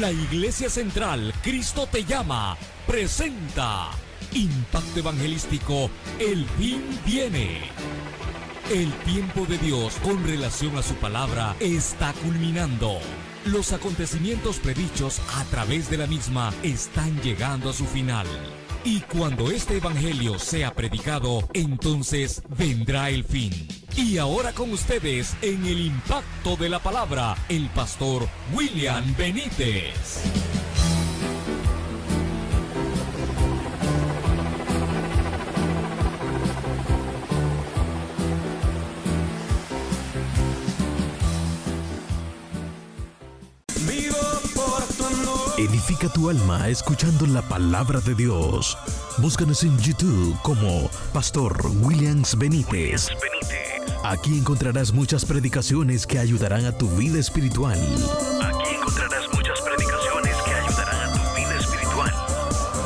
La Iglesia Central Cristo te llama presenta Impacto Evangelístico, el fin viene. El tiempo de Dios con relación a su palabra está culminando. Los acontecimientos predichos a través de la misma están llegando a su final. Y cuando este evangelio sea predicado, entonces vendrá el fin. Y ahora con ustedes, en el impacto de la palabra, el pastor William Benítez. Edifica tu alma escuchando la palabra de Dios. Búscanos en YouTube como Pastor William Benítez. Aquí encontrarás muchas predicaciones que ayudarán a tu vida espiritual.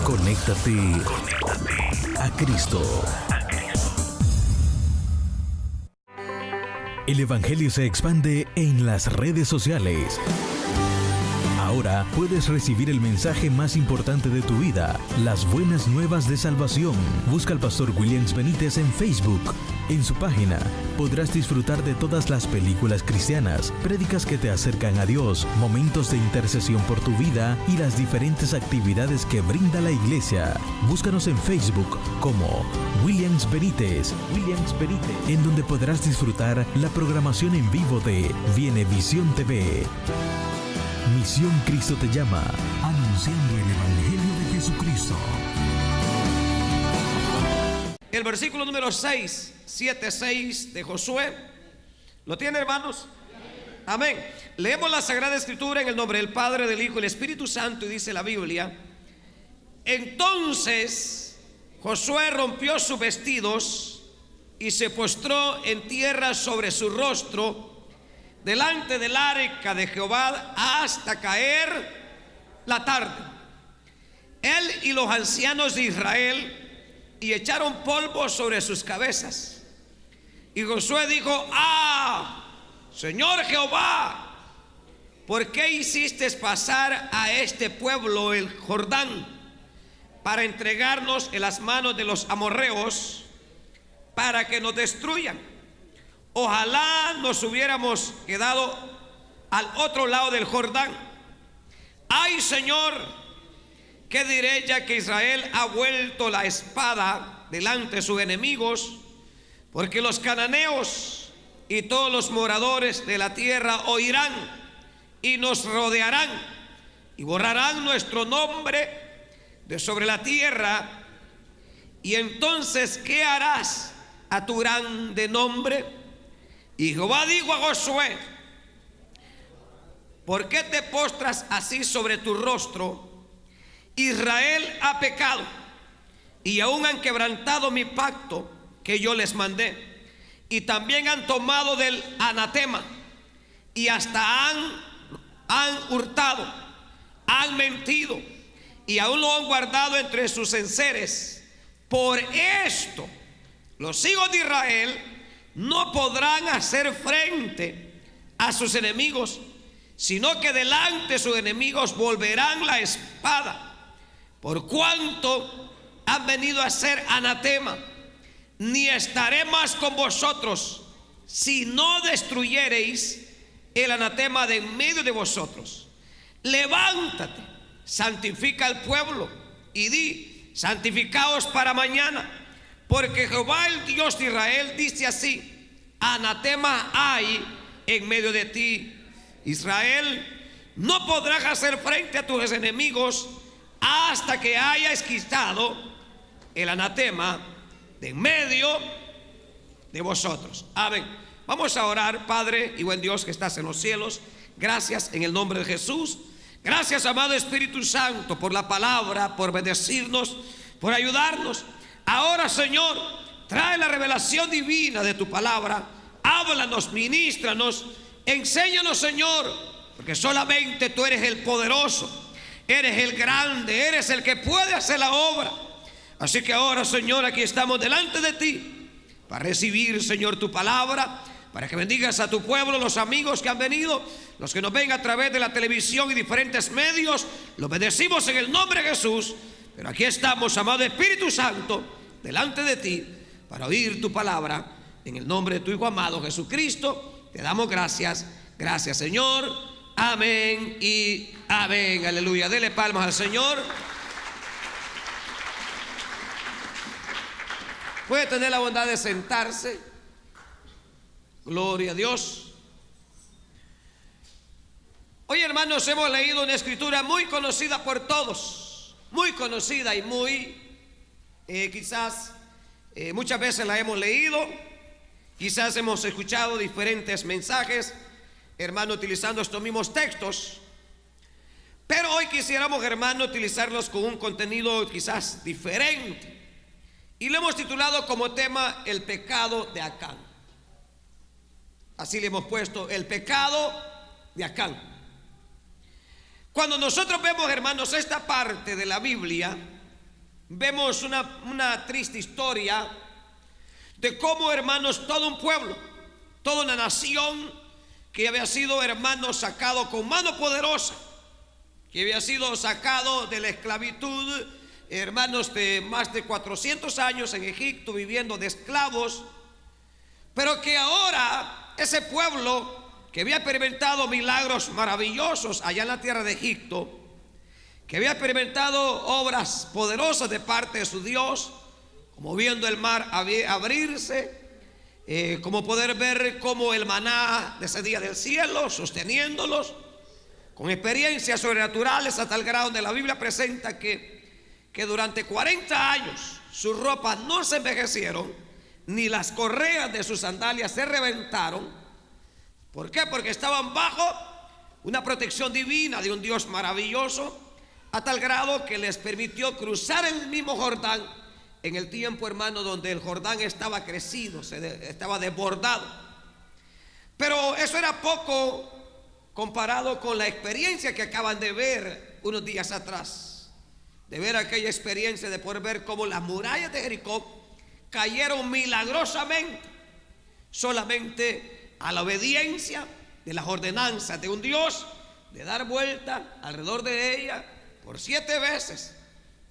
Conéctate a Cristo. El Evangelio se expande en las redes sociales. Ahora puedes recibir el mensaje más importante de tu vida, las buenas nuevas de salvación. Busca al pastor William Benítez en Facebook. En su página podrás disfrutar de todas las películas cristianas, prédicas que te acercan a Dios, momentos de intercesión por tu vida y las diferentes actividades que brinda la iglesia. Búscanos en Facebook como William Benítez, en donde podrás disfrutar la programación en vivo de Vienevisión TV. Misión Cristo te llama, anunciando el Evangelio de Jesucristo. El versículo número 6, 7-6 de Josué. ¿Lo tiene, hermanos? Amén. Leemos la Sagrada Escritura en el nombre del Padre, del Hijo y del Espíritu Santo, y dice la Biblia: entonces Josué rompió sus vestidos y se postró en tierra sobre su rostro delante del arca de Jehová hasta caer la tarde. Él y los ancianos de Israel, y echaron polvo sobre sus cabezas. Y Josué dijo: Señor Jehová, ¿por qué hiciste pasar a este pueblo el Jordán para entregarnos en las manos de los amorreos para que nos destruyan? Ojalá nos hubiéramos quedado al otro lado del Jordán. Ay, Señor, ¿qué diré ya que Israel ha vuelto la espada delante de sus enemigos? Porque los cananeos y todos los moradores de la tierra oirán y nos rodearán y borrarán nuestro nombre de sobre la tierra. Y entonces, ¿qué harás a tu grande nombre? Y Jehová dijo a Josué: ¿por qué te postras así sobre tu rostro? Israel ha pecado y aún han quebrantado mi pacto que yo les mandé, y también han tomado del anatema y hasta han hurtado, han mentido y aún lo han guardado entre sus enseres. Por esto los hijos de Israel no podrán hacer frente a sus enemigos, sino que delante de sus enemigos volverán la espada, por cuanto han venido a ser anatema. Ni estaré más con vosotros si no destruyereis el anatema de en medio de vosotros. Levántate, santifica al pueblo y di: santificaos para mañana, porque Jehová el Dios de Israel dice así: anatema hay en medio de ti, Israel. No podrás hacer frente a tus enemigos hasta que hayas quitado el anatema de en medio de vosotros. Amén. Vamos a orar. Padre y buen Dios que estás en los cielos, gracias en el nombre de Jesús. Gracias, amado Espíritu Santo, por la palabra, por bendecirnos, por ayudarnos. Ahora, Señor, trae la revelación divina de tu palabra. Háblanos, ministranos, enséñanos, Señor, porque solamente tú eres el poderoso, eres el grande, eres el que puede hacer la obra. Así que ahora, Señor, aquí estamos delante de ti para recibir, Señor, tu palabra, para que bendigas a tu pueblo, los amigos que han venido, los que nos ven a través de la televisión y diferentes medios. Los bendecimos en el nombre de Jesús. Pero aquí estamos, amado Espíritu Santo, delante de ti para oír tu palabra. En el nombre de tu Hijo amado Jesucristo, te damos gracias. Gracias, Señor. Amén y amén. Aleluya. Dele palmas al Señor. Puede tener la bondad de sentarse. Gloria a Dios. Hoy, hermanos, hemos leído una escritura muy conocida por todos, muy conocida y muy quizás muchas veces la hemos leído, quizás hemos escuchado diferentes mensajes, hermano, utilizando estos mismos textos. Pero hoy quisiéramos, hermano, utilizarlos con un contenido quizás diferente, y lo hemos titulado como tema el pecado de Acán. Así le hemos puesto, el pecado de Acán. Cuando nosotros vemos, hermanos, esta parte de la Biblia, vemos una triste historia de cómo, hermanos, todo un pueblo, toda una nación que había sido, hermanos, sacado con mano poderosa, que había sido sacado de la esclavitud, hermanos, de más de 400 años en Egipto viviendo de esclavos, pero que ahora ese pueblo que había experimentado milagros maravillosos allá en la tierra de Egipto, que había experimentado obras poderosas de parte de su Dios, como viendo el mar abrirse, como poder ver cómo el maná descendía del cielo, sosteniéndolos, con experiencias sobrenaturales a tal grado donde la Biblia presenta que durante 40 años sus ropas no se envejecieron, ni las correas de sus sandalias se reventaron. ¿Por qué? Porque estaban bajo una protección divina de un Dios maravilloso, a tal grado que les permitió cruzar el mismo Jordán en el tiempo, hermano, donde el Jordán estaba crecido, estaba desbordado. Pero eso era poco comparado con la experiencia que acaban de ver unos días atrás, de ver aquella experiencia de poder ver cómo las murallas de Jericó cayeron milagrosamente, solamente a la obediencia de las ordenanzas de un Dios, de dar vuelta alrededor de ella por 7 veces,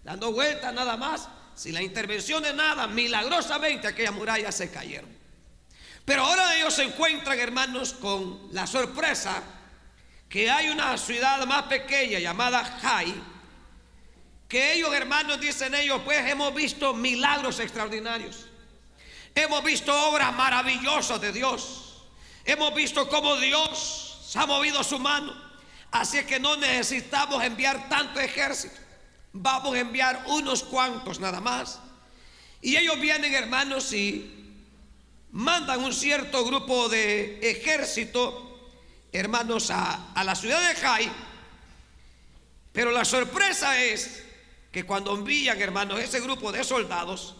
dando vuelta nada más, sin la intervención de nada, milagrosamente aquellas murallas se cayeron. Pero ahora ellos se encuentran, hermanos, con la sorpresa que hay una ciudad más pequeña llamada Jai, que ellos, hermanos, dicen ellos, pues hemos visto milagros extraordinarios, hemos visto obras maravillosas de Dios, hemos visto cómo Dios se ha movido su mano, así que no necesitamos enviar tanto ejército, vamos a enviar unos cuantos nada más. Y ellos vienen, hermanos, y mandan un cierto grupo de ejército, hermanos, a la ciudad de Jai. Pero la sorpresa es que cuando envían, hermanos, ese grupo de soldados,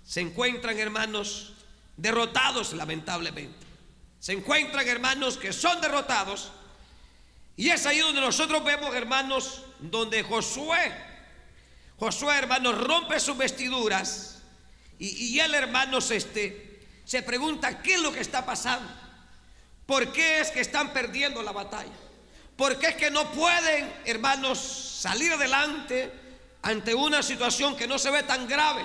se encuentran, hermanos, derrotados, lamentablemente. Se encuentran, hermanos, que son derrotados. Y es ahí donde nosotros vemos, hermanos, donde Josué, hermanos, rompe sus vestiduras. Y él, hermanos, se pregunta qué es lo que está pasando. ¿Por qué es que están perdiendo la batalla? ¿Por qué es que no pueden, hermanos, salir adelante ante una situación que no se ve tan grave?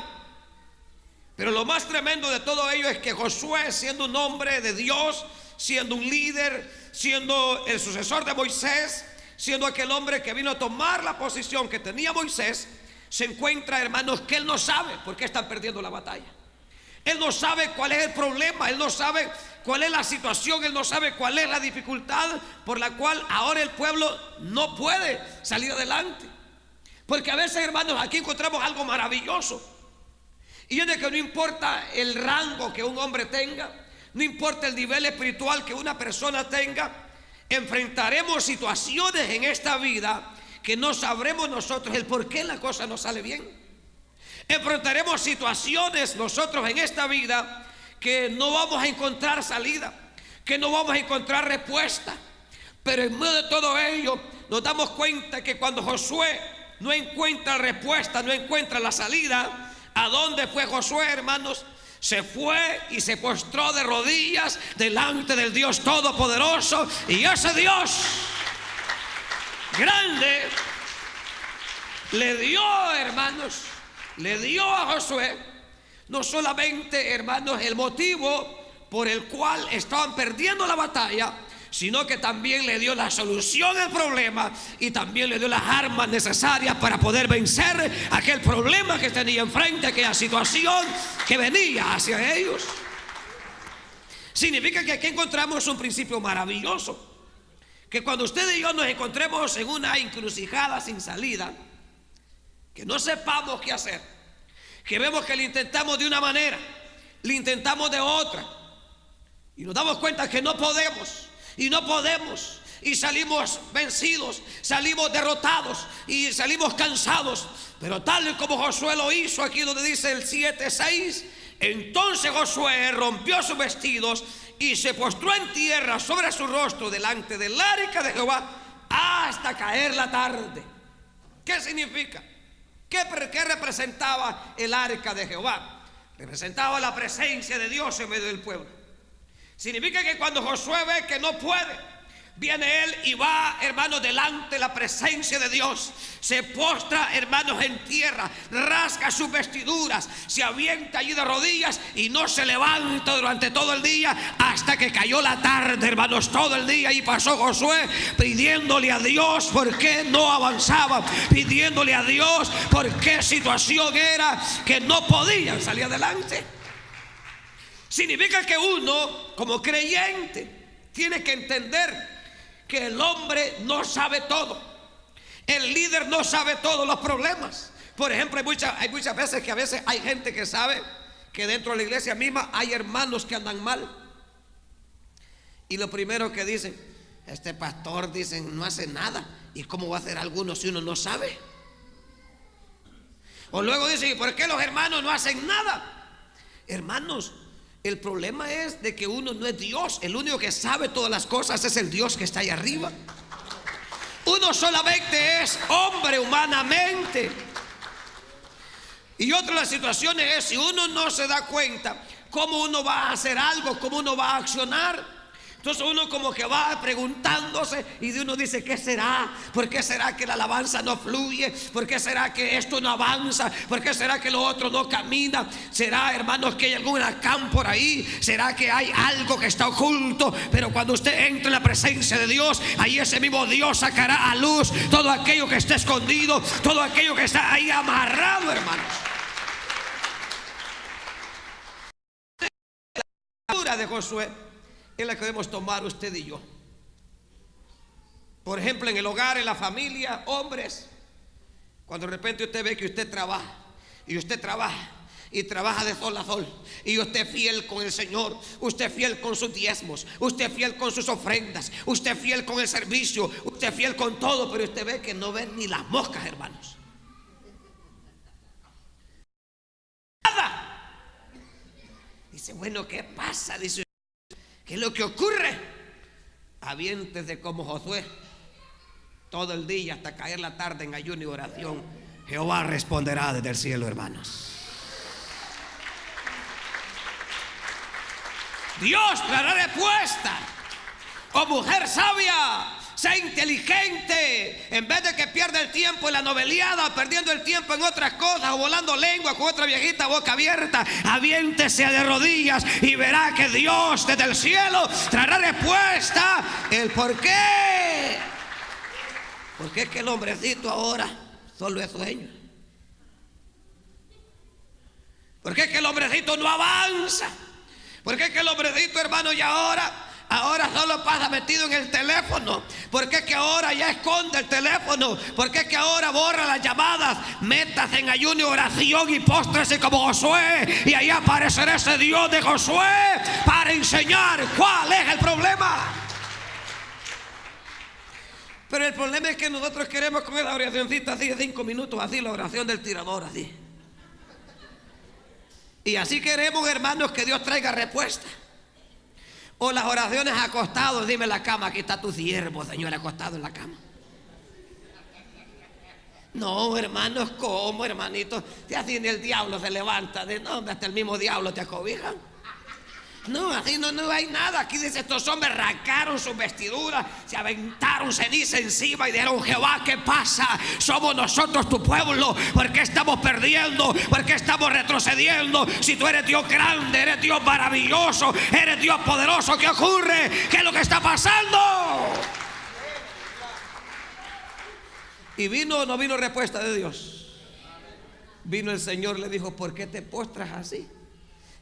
Pero lo más tremendo de todo ello es que Josué, siendo un hombre de Dios, siendo un líder, siendo el sucesor de Moisés, siendo aquel hombre que vino a tomar la posición que tenía Moisés, se encuentra, hermanos, que él no sabe por qué están perdiendo la batalla. Él no sabe cuál es el problema, él no sabe cuál es la situación, él no sabe cuál es la dificultad por la cual ahora el pueblo no puede salir adelante. Porque a veces, hermanos, aquí encontramos algo maravilloso. Y es de que no importa el rango que un hombre tenga, no importa el nivel espiritual que una persona tenga, enfrentaremos situaciones en esta vida que no sabremos nosotros el por qué la cosa no sale bien. Enfrentaremos situaciones nosotros en esta vida que no vamos a encontrar salida, que no vamos a encontrar respuesta. Pero en medio de todo ello nos damos cuenta que cuando Josué no encuentra respuesta, no encuentra la salida, ¿a dónde fue Josué, hermanos? Se fue y se postró de rodillas delante del Dios Todopoderoso. Y ese Dios grande le dio, hermanos, le dio a Josué no solamente, hermanos, el motivo por el cual estaban perdiendo la batalla, sino que también le dio la solución al problema y también le dio las armas necesarias para poder vencer aquel problema que tenía enfrente, aquella situación que venía hacia ellos. Significa que aquí encontramos un principio maravilloso, que cuando usted y yo nos encontremos en una encrucijada sin salida, que no sepamos qué hacer, que vemos que lo intentamos de una manera, lo intentamos de otra, y nos damos cuenta que no podemos, y salimos vencidos, salimos derrotados y salimos cansados. Pero tal como Josué lo hizo, aquí donde dice el 7:6, entonces Josué rompió sus vestidos y se postró en tierra sobre su rostro delante del arca de Jehová hasta caer la tarde. ¿Qué significa? ¿Qué representaba el arca de Jehová? Representaba la presencia de Dios en medio del pueblo. Significa que cuando Josué ve que no puede, viene él y va, hermanos, delante de la presencia de Dios. Se postra, hermanos, en tierra, rasga sus vestiduras, se avienta allí de rodillas y no se levanta durante todo el día hasta que cayó la tarde, hermanos, todo el día. Y pasó Josué pidiéndole a Dios por qué no avanzaba, pidiéndole a Dios por qué situación era que no podían salir adelante. Significa que uno, como creyente, tiene que entender que el hombre no sabe todo. El líder no sabe todos los problemas. Por ejemplo, hay muchas veces que a veces hay gente que sabe que dentro de la iglesia misma hay hermanos que andan mal. Y lo primero que dicen, este pastor, dicen, no hace nada. ¿Y cómo va a hacer alguno si uno no sabe? O luego dicen, ¿y por qué los hermanos no hacen nada? Hermanos, el problema es de que uno no es Dios. El único que sabe todas las cosas es el Dios que está ahí arriba. Uno solamente es hombre humanamente. Y otra de las situaciones es si uno no se da cuenta cómo uno va a hacer algo, cómo uno va a accionar. Entonces uno como que va preguntándose y de uno dice, ¿qué será? ¿Por qué será que la alabanza no fluye? ¿Por qué será que esto no avanza? ¿Por qué será que lo otro no camina? ¿Será, hermanos, que hay algún huracán por ahí? ¿Será que hay algo que está oculto? Pero cuando usted entre en la presencia de Dios, ahí ese mismo Dios sacará a luz todo aquello que está escondido, todo aquello que está ahí amarrado, hermanos. La lectura de Josué es la que debemos tomar usted y yo. Por ejemplo, en el hogar, en la familia, hombres, cuando de repente usted ve que usted trabaja y trabaja de sol a sol, y usted es fiel con el Señor, usted es fiel con sus diezmos, usted es fiel con sus ofrendas, usted es fiel con el servicio, usted es fiel con todo, pero usted ve que no ven ni las moscas, hermanos. Nada. Dice, bueno, ¿qué pasa? Dice, ¿qué es lo que ocurre? Aviéntese como Josué todo el día hasta caer la tarde en ayuno y oración. Jehová responderá desde el cielo, hermanos. Dios dará respuesta. Oh mujer sabia, sea inteligente. En vez de que pierda el tiempo en la noveliada, perdiendo el tiempo en otras cosas, o volando lengua con otra viejita boca abierta, aviéntese de rodillas y verá que Dios desde el cielo traerá respuesta. El por qué. ¿Por qué es que el hombrecito ahora solo es sueño? ¿Por qué es que el hombrecito no avanza? ¿Por qué es que el hombrecito, hermano, y ahora solo pasa metido en el teléfono? ¿Por qué es que ahora ya esconde el teléfono? ¿Por qué es que ahora borra las llamadas? Métase en ayuno y oración y póstrese como Josué, y ahí aparecerá ese Dios de Josué para enseñar cuál es el problema. Pero el problema es que nosotros queremos con la oracióncita así de 5 minutos, así la oración del tirador, así. Y así queremos, hermanos, que Dios traiga respuesta. O las oraciones acostados, dime en la cama, aquí está tu siervo, Señor, acostado en la cama. No, hermanos, ¿cómo, hermanito? Ya así el diablo se levanta. No, hasta el mismo diablo te acobijan. No, así no hay nada. Aquí dice, estos hombres rasgaron sus vestiduras, se aventaron ceniza encima y dijeron: Jehová, ¿qué pasa? Somos nosotros tu pueblo. ¿Por qué estamos perdiendo? ¿Por qué estamos retrocediendo? Si tú eres Dios grande, eres Dios maravilloso, eres Dios poderoso, ¿qué ocurre? ¿Qué es lo que está pasando? Y no vino respuesta de Dios. Vino el Señor, le dijo: ¿por qué te postras así?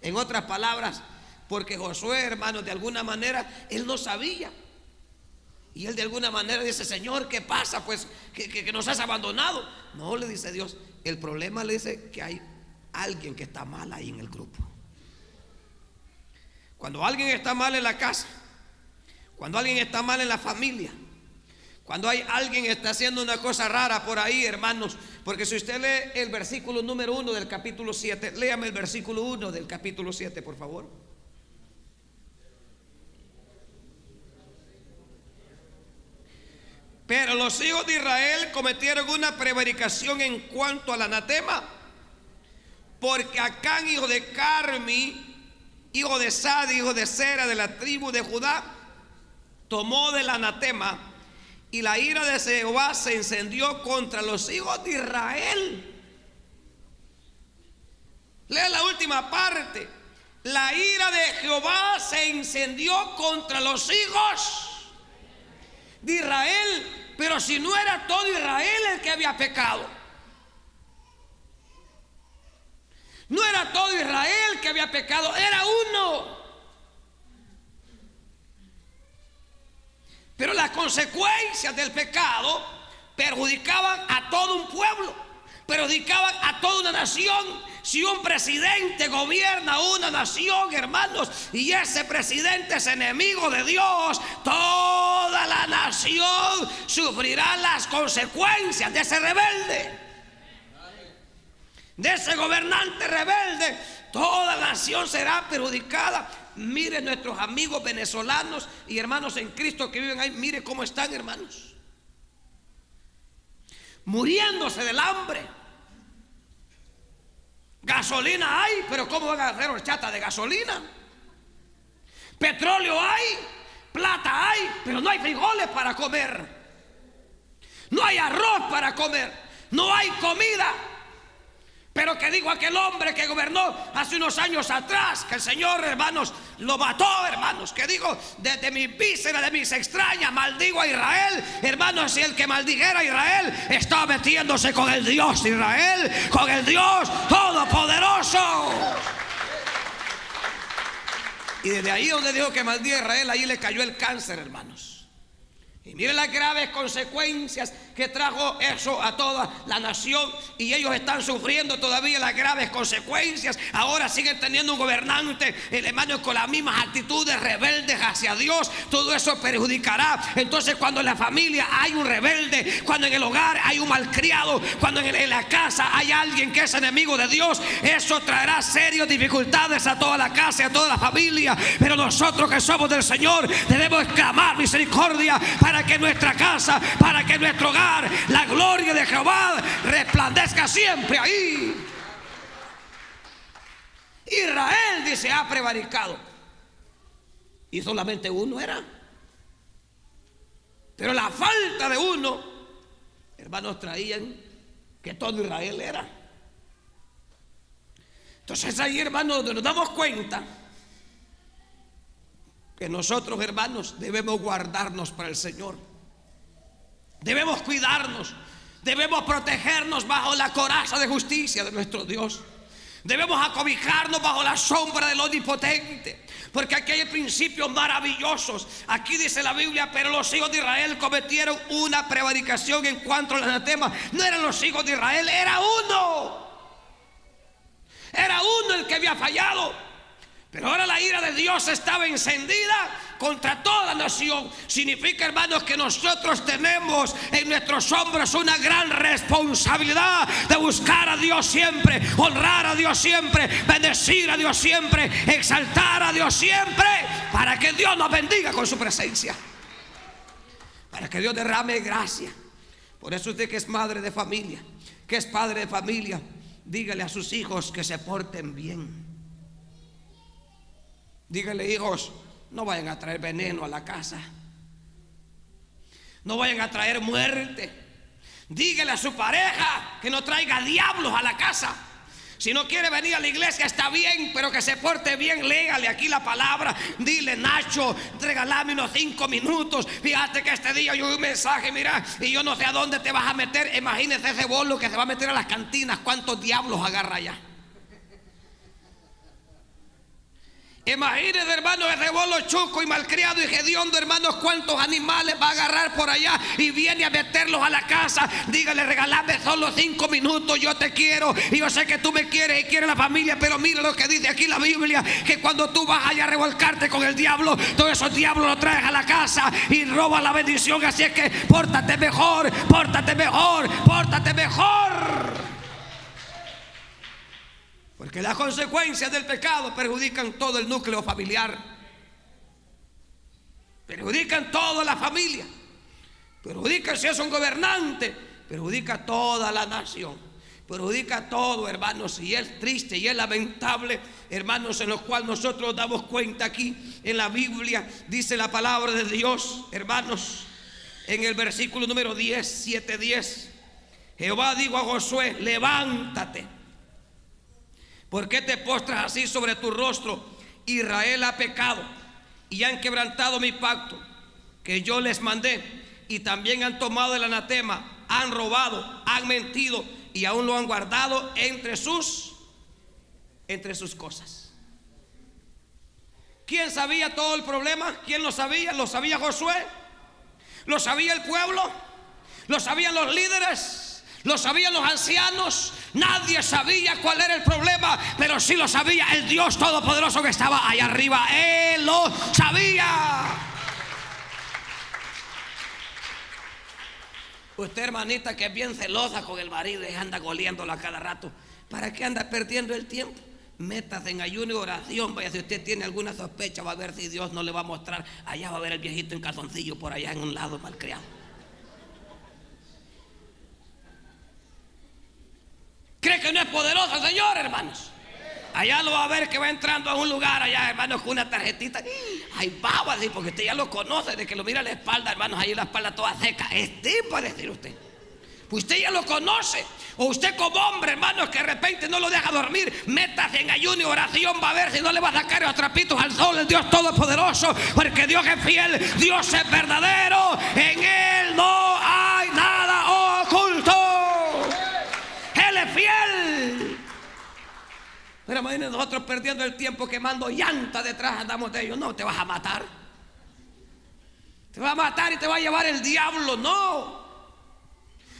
En otras palabras, porque Josué, hermanos, de alguna manera él no sabía. Y él de alguna manera dice: Señor, ¿qué pasa? Pues que nos has abandonado. No, le dice Dios, el problema, le dice, que hay alguien que está mal ahí en el grupo. Cuando alguien está mal en la casa, cuando alguien está mal en la familia, cuando hay alguien que está haciendo una cosa rara por ahí, hermanos, porque si usted lee el versículo número 1 del capítulo 7, léame el versículo 1 del capítulo 7, por favor. Pero los hijos de Israel cometieron una prevaricación en cuanto al anatema, porque Acán, hijo de Carmi, hijo de Sadi, hijo de Sera, de la tribu de Judá, tomó del anatema, y la ira de Jehová se encendió contra los hijos de Israel. Lea la última parte. La ira de Jehová se encendió contra los hijos de Israel. Pero si no era todo Israel el que había pecado, no era todo Israel que había pecado, era uno. Pero las consecuencias del pecado perjudicaban a todo un pueblo, perjudicaban a toda una nación. Si un presidente gobierna una nación, hermanos, y ese presidente es enemigo de Dios, toda la nación sufrirá las consecuencias de ese rebelde, de ese gobernante rebelde. Toda la nación será perjudicada. Miren nuestros amigos venezolanos y hermanos en Cristo que viven ahí, mire cómo están, hermanos, muriéndose del hambre. Gasolina hay, pero ¿cómo van a hacer horchata de gasolina? Petróleo hay, plata hay, pero no hay frijoles para comer, no hay arroz para comer, no hay comida. Pero que dijo aquel hombre que gobernó hace unos años atrás, que el Señor, hermanos, lo mató, hermanos, que dijo: desde mis vísceras, de mis extrañas, maldigo a Israel. Hermanos, si el que maldijera a Israel estaba metiéndose con el Dios de Israel, con el Dios todopoderoso. Y desde ahí donde dijo que maldía a Israel, ahí le cayó el cáncer, hermanos. Y miren las graves consecuencias que trajo eso a toda la nación. Y ellos están sufriendo todavía las graves consecuencias. Ahora siguen teniendo un gobernante, hermano, con las mismas actitudes rebeldes hacia Dios. Todo eso perjudicará. Entonces, cuando en la familia hay un rebelde, cuando en el hogar hay un malcriado, cuando en la casa hay alguien que es enemigo de Dios, eso traerá serias dificultades a toda la casa y a toda la familia. Pero nosotros que somos del Señor debemos clamar misericordia para que en nuestra casa, para que en nuestro hogar la gloria de Jehová resplandezca siempre ahí. Israel, dice, ha prevaricado, y solamente uno era. Pero la falta de uno, hermanos, traían que todo Israel era. Entonces ahí, hermanos, nos damos cuenta que nosotros, hermanos, debemos guardarnos para el Señor. Debemos cuidarnos, debemos protegernos bajo la coraza de justicia de nuestro Dios. Debemos acobijarnos bajo la sombra del Omnipotente, porque aquí hay principios maravillosos. Aquí dice la Biblia: pero los hijos de Israel cometieron una prevaricación en cuanto al anatema. No eran los hijos de Israel, era uno. Era uno el que había fallado. Pero ahora la ira de Dios estaba encendida contra toda nación. Significa, hermanos, que nosotros tenemos en nuestros hombros una gran responsabilidad de buscar a Dios siempre, honrar a Dios siempre, bendecir a Dios siempre, exaltar a Dios siempre, para que Dios nos bendiga con su presencia, para que Dios derrame gracia, Por eso usted que es madre de familia, que es padre de familia, dígale a sus hijos que se porten bien. Dígale: hijos, no vayan a traer veneno a la casa, no vayan a traer muerte. Dígale a su pareja que no traiga diablos a la casa. Si no quiere venir a la iglesia está bien, pero que se porte bien. Léale aquí la palabra. Dile: Nacho, regálame unos 5 minutos. Fíjate que este día yo vi un mensaje, mira, y yo no sé a dónde te vas a meter. Imagínese ese bolo que se va a meter a las cantinas. ¿Cuántos diablos agarra allá? Imagínese, hermano, ese bolo chuco y malcriado y hediondo, hermanos, cuántos animales va a agarrar por allá y viene a meterlos a la casa. Dígale: regálame solo 5 minutos, yo te quiero y yo sé que tú me quieres y quieres la familia. Pero mira lo que dice aquí la Biblia, que cuando tú vas allá a revolcarte con el diablo, todos esos diablos los traes a la casa y roban la bendición. Así es que pórtate mejor, pórtate mejor, pórtate mejor. Porque las consecuencias del pecado perjudican todo el núcleo familiar, perjudican toda la familia, perjudican si es un gobernante, perjudica toda la nación, perjudica todo, hermanos. Y es triste y es lamentable, hermanos, en lo cual nosotros damos cuenta aquí en la Biblia. Dice la palabra de Dios, hermanos, en el versículo número 10, 7:10: Jehová dijo a Josué: levántate. ¿Por qué te postras así sobre tu rostro? Israel ha pecado y han quebrantado mi pacto que yo les mandé, y también han tomado el anatema, han robado, han mentido y aún lo han guardado entre sus cosas. ¿Quién sabía todo el problema? ¿Quién lo sabía? ¿Lo sabía Josué? ¿Lo sabía el pueblo? ¿Lo sabían los líderes? ¿Lo sabían los ancianos? Nadie sabía cuál era el problema, pero sí lo sabía el Dios Todopoderoso que estaba allá arriba. Él lo sabía. Usted, hermanita, que es bien celosa con el marido y anda goliéndolo a cada rato, ¿para qué anda perdiendo el tiempo? Métase en ayuno y oración. Vaya, si usted tiene alguna sospecha, va a ver si Dios no le va a mostrar. Allá va a ver el viejito en calzoncillo por allá en un lado malcriado. ¿Cree que no es poderoso el Señor, hermanos? Allá lo va a ver que va entrando a un lugar allá, hermanos, con una tarjetita. Ay, baba, así, porque usted ya lo conoce, de que lo mira a la espalda, hermanos, ahí la espalda toda seca. Es tipo, decir usted. Pues usted ya lo conoce. O usted como hombre, hermanos, que de repente no lo deja dormir, métase en ayuno y oración, va a ver si no le va a sacar los trapitos al sol el Dios Todopoderoso, porque Dios es fiel, Dios es verdadero, en Él no hay nada oculto. Él es fiel. Pero imagínense nosotros perdiendo el tiempo quemando llanta detrás, andamos de ellos. No, te vas a matar. Te vas a matar y te va a llevar el diablo. No.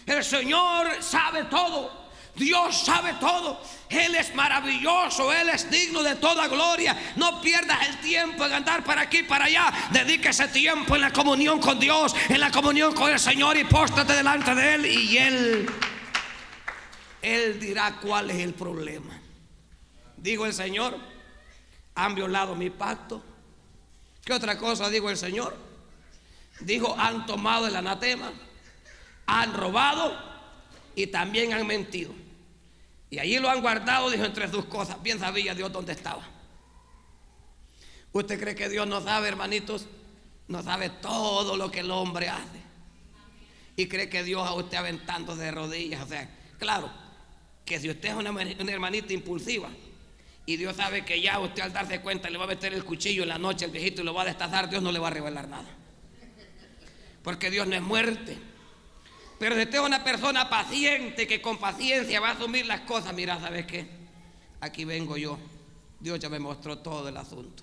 El Señor sabe todo. Dios sabe todo. Él es maravilloso. Él es digno de toda gloria. No pierdas el tiempo en andar para aquí y para allá. Dedique ese tiempo en la comunión con Dios, en la comunión con el Señor, y póstrate delante de Él, y Él dirá cuál es el problema. Digo el Señor: han violado mi pacto. ¿Qué otra cosa dijo el Señor? Dijo: han tomado el anatema, han robado y también han mentido. Y allí lo han guardado, dijo, entre sus cosas. Bien sabía Dios dónde estaba. ¿Usted cree que Dios no sabe, hermanitos? No sabe todo lo que el hombre hace. Y cree que Dios a usted aventando de rodillas. O sea, claro, que si usted es una hermanita impulsiva y Dios sabe que ya usted al darse cuenta le va a meter el cuchillo en la noche al viejito y lo va a destazar, Dios no le va a revelar nada. Porque Dios no es muerte. Pero si usted es una persona paciente, que con paciencia va a asumir las cosas, mira, ¿sabes qué? Aquí vengo yo. Dios ya me mostró todo el asunto.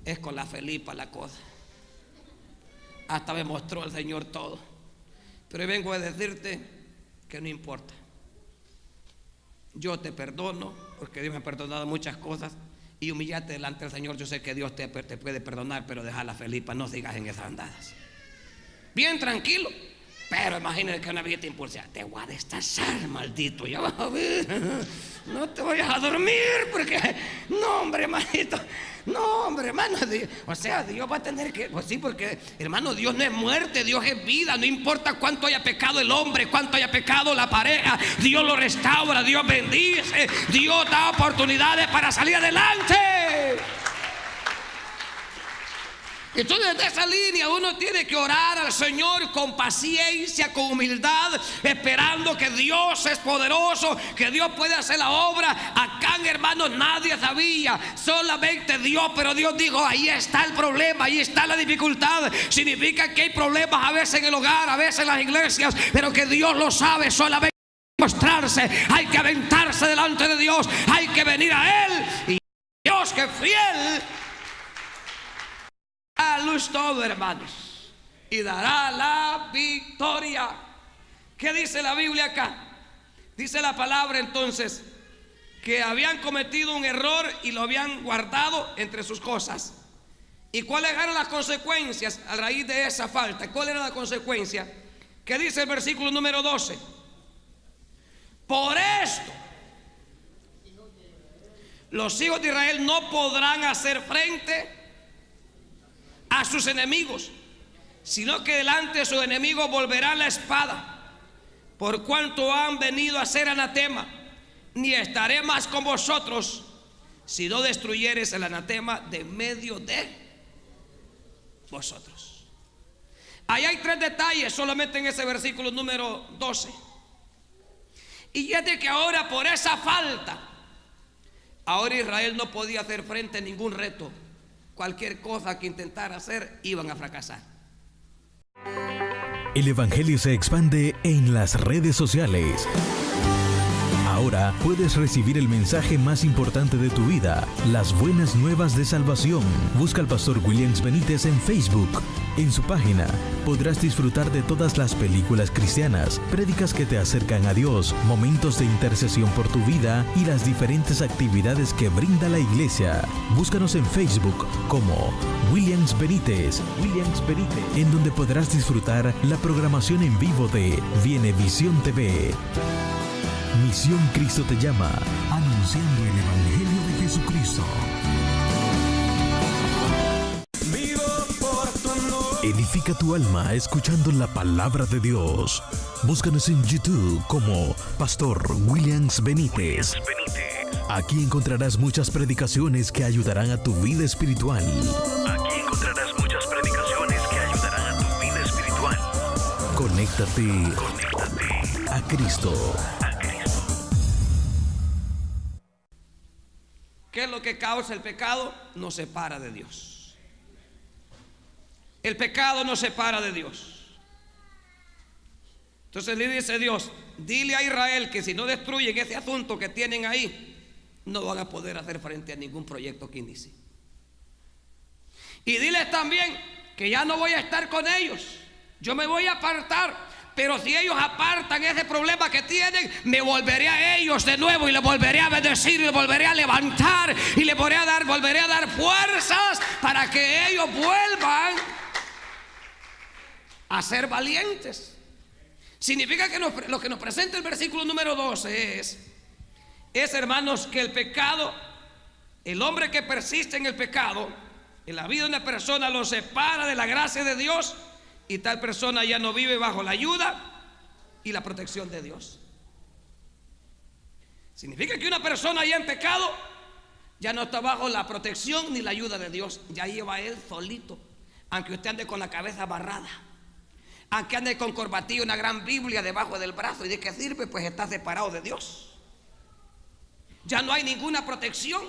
Es con la Felipa la cosa. Hasta me mostró el Señor todo. Pero hoy vengo a decirte que no importa. Yo te perdono, porque Dios me ha perdonado muchas cosas. Y humillate delante del Señor. Yo sé que Dios te puede perdonar, pero deja la Felipa, no sigas en esas andadas. Bien tranquilo. Pero imagínate que una viejita impulsa: te voy a destazar, maldito, ya vas a ver, no te vayas a dormir, porque no, hombre, hermanito, no, hombre, hermano, o sea, Dios va a tener que, pues sí, porque hermano, Dios no es muerte, Dios es vida. No importa cuánto haya pecado el hombre, cuánto haya pecado la pareja, Dios lo restaura, Dios bendice, Dios da oportunidades para salir adelante. Entonces, de esa línea uno tiene que orar al Señor con paciencia, con humildad, esperando que Dios es poderoso, que Dios puede hacer la obra. Acá, hermanos, nadie sabía, solamente Dios. Pero Dios dijo: ahí está el problema, ahí está la dificultad. Significa que hay problemas a veces en el hogar, a veces en las iglesias, pero que Dios lo sabe. Solamente hay que mostrarse, hay que aventarse delante de Dios, hay que venir a Él. Y Dios, que es fiel, a luz todo, hermanos, y dará la victoria. ¿Qué dice la Biblia acá? Dice la palabra entonces que habían cometido un error y lo habían guardado entre sus cosas. ¿Y cuáles eran las consecuencias a raíz de esa falta? ¿Cuál era la consecuencia? ¿Qué dice el versículo número 12? Por esto los hijos de Israel no podrán hacer frente a sus enemigos, sino que delante de sus enemigos volverá la espada, por cuanto han venido a ser anatema. Ni estaré más con vosotros, si no destruyeres el anatema de medio de vosotros. Ahí hay 3 detalles solamente en ese versículo número 12. Y es de que ahora, por esa falta, ahora Israel no podía hacer frente a ningún reto. Cualquier cosa que intentara hacer, iban a fracasar. El Evangelio se expande en las redes sociales. Ahora puedes recibir el mensaje más importante de tu vida, las buenas nuevas de salvación. Busca al pastor Williams Benítez en Facebook. En su página podrás disfrutar de todas las películas cristianas, prédicas que te acercan a Dios, momentos de intercesión por tu vida y las diferentes actividades que brinda la iglesia. Búscanos en Facebook como Williams Benítez, en donde podrás disfrutar la programación en vivo de Vienevisión TV. Misión Cristo te llama, anunciando el Evangelio de Jesucristo. Edifica tu alma escuchando la palabra de Dios. Búscanos en YouTube como Pastor Williams Benítez. Aquí encontrarás muchas predicaciones que ayudarán a tu vida espiritual. Conéctate a Cristo. ¿Qué es lo que causa el pecado? Nos separa de Dios. El pecado nos separa de Dios. Entonces le dice Dios: dile a Israel que si no destruyen ese asunto que tienen ahí, no van a poder hacer frente a ningún proyecto que inicie. Y diles también que ya no voy a estar con ellos, yo me voy a apartar. Pero si ellos apartan ese problema que tienen, me volveré a ellos de nuevo y les volveré a bendecir, y les volveré a levantar y les volveré a dar fuerzas para que ellos vuelvan a ser valientes. Significa que lo que nos presenta el versículo número 12 es, hermanos, que el pecado, el hombre que persiste en el pecado, en la vida de una persona lo separa de la gracia de Dios. Y tal persona ya no vive bajo la ayuda y la protección de Dios. Significa que una persona ya en pecado ya no está bajo la protección ni la ayuda de Dios. Ya lleva él solito. Aunque usted ande con la cabeza barrada, aunque ande con corbatillo, una gran Biblia debajo del brazo, ¿y de qué sirve? Pues está separado de Dios. Ya no hay ninguna protección,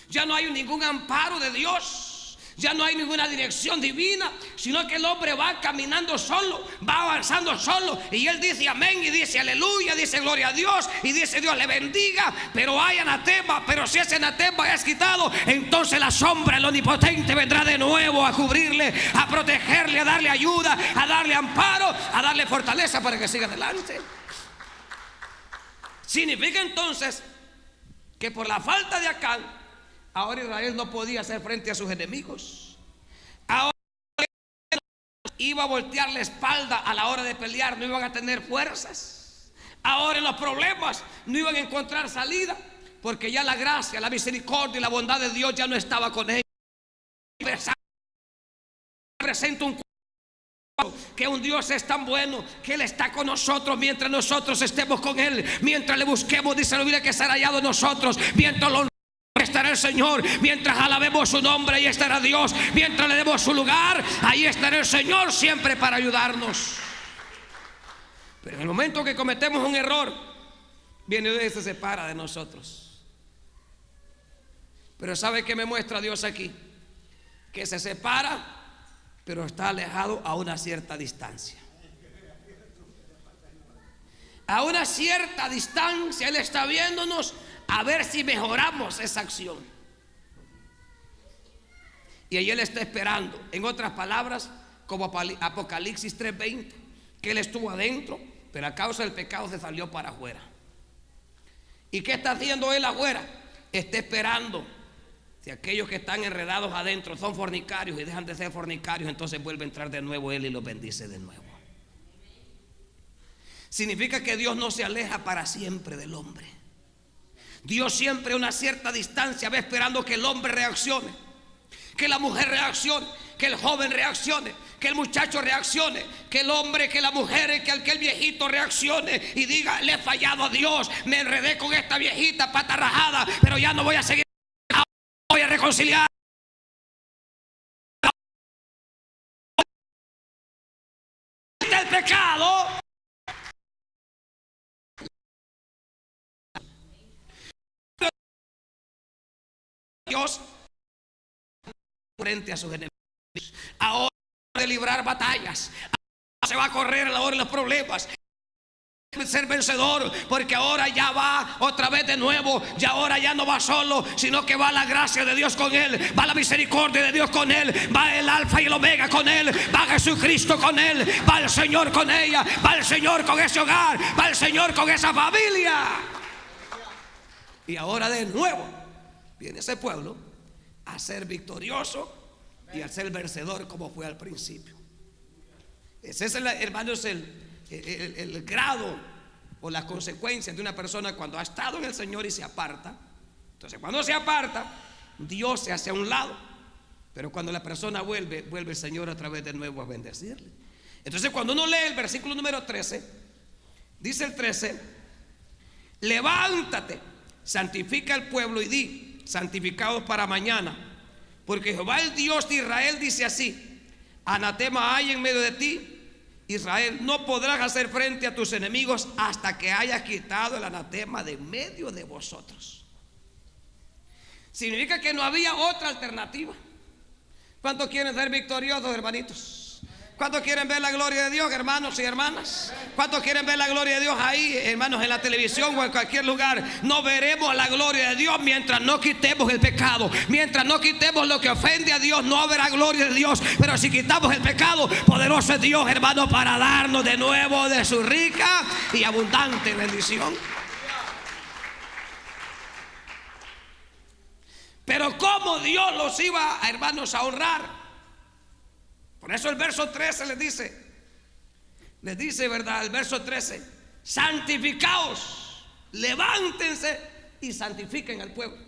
ya no hay ningún amparo de Dios. Ya no hay ninguna dirección divina, sino que el hombre va caminando solo, va avanzando solo, y él dice amén, y dice aleluya, dice gloria a Dios, y dice Dios le bendiga. Pero hay anatema. Pero si ese anatema es quitado, entonces la sombra del Omnipotente vendrá de nuevo a cubrirle, a protegerle, a darle ayuda, a darle amparo, a darle fortaleza para que siga adelante. Significa entonces que por la falta de Acán, ahora Israel no podía hacer frente a sus enemigos. Ahora iba a voltear la espalda a la hora de pelear, no iban a tener fuerzas. Ahora en los problemas no iban a encontrar salida, porque ya la gracia, la misericordia y la bondad de Dios ya no estaba con ellos. Presenta un que un Dios es tan bueno que Él está con nosotros mientras nosotros estemos con Él, mientras le busquemos. Dice la Biblia que será hallado en nosotros, mientras lo estará el Señor, mientras alabemos su nombre, ahí estará Dios, mientras le demos su lugar, ahí estará el Señor siempre para ayudarnos. Pero en el momento que cometemos un error, viene Dios y se separa de nosotros. Pero ¿sabe qué me muestra Dios aquí? Que se separa, pero está alejado a una cierta distancia. A una cierta distancia Él está viéndonos a ver si mejoramos esa acción. Y ahí Él está esperando. En otras palabras, como Apocalipsis 3:20, que Él estuvo adentro, pero a causa del pecado se salió para afuera. ¿Y qué está haciendo Él afuera? Está esperando. Si aquellos que están enredados adentro son fornicarios y dejan de ser fornicarios, entonces vuelve a entrar de nuevo Él y los bendice de nuevo. Significa que Dios no se aleja para siempre del hombre. Dios siempre a una cierta distancia va esperando que el hombre reaccione, que la mujer reaccione, que el joven reaccione, que el muchacho reaccione, que el hombre, que la mujer, que el viejito reaccione y diga: le he fallado a Dios, me enredé con esta viejita pata rajada, pero ya no voy a seguir, voy a reconciliar. El pecado, Dios frente a sus enemigos. Ahora de librar batallas, ahora se va a correr a la hora de los problemas, ser vencedor, porque ahora ya va otra vez de nuevo. Y ahora ya no va solo, sino que va la gracia de Dios con él, va la misericordia de Dios con él, va el alfa y el omega con él, va Jesucristo con él, va el Señor con ella, va el Señor con ese hogar, va el Señor con esa familia. Y ahora de nuevo viene ese pueblo a ser victorioso y a ser vencedor como fue al principio. Ese es, hermanos, el grado o las consecuencias de una persona cuando ha estado en el Señor y se aparta. Entonces, cuando se aparta, Dios se hace a un lado, pero cuando la persona vuelve el Señor otra vez de nuevo a bendecirle. Entonces, cuando uno lee el versículo número 13, dice el 13: levántate, santifica el pueblo y di: santificados para mañana, porque Jehová el Dios de Israel dice así: anatema hay en medio de ti, Israel, no podrás hacer frente a tus enemigos hasta que hayas quitado el anatema de medio de vosotros. Significa que no había otra alternativa. ¿Cuántos quieren ser victoriosos, hermanitos? ¿Cuántos quieren ver la gloria de Dios, hermanos y hermanas? ¿Cuántos quieren ver la gloria de Dios ahí, hermanos, en la televisión o en cualquier lugar? No veremos la gloria de Dios mientras no quitemos el pecado. Mientras no quitemos lo que ofende a Dios, no habrá gloria de Dios. Pero si quitamos el pecado, poderoso es Dios, hermano, para darnos de nuevo de su rica y abundante bendición. Pero ¿cómo Dios los iba, hermanos, a honrar? Por eso el verso 13 les dice, ¿verdad? El verso 13: santificaos, levántense y santifiquen al pueblo.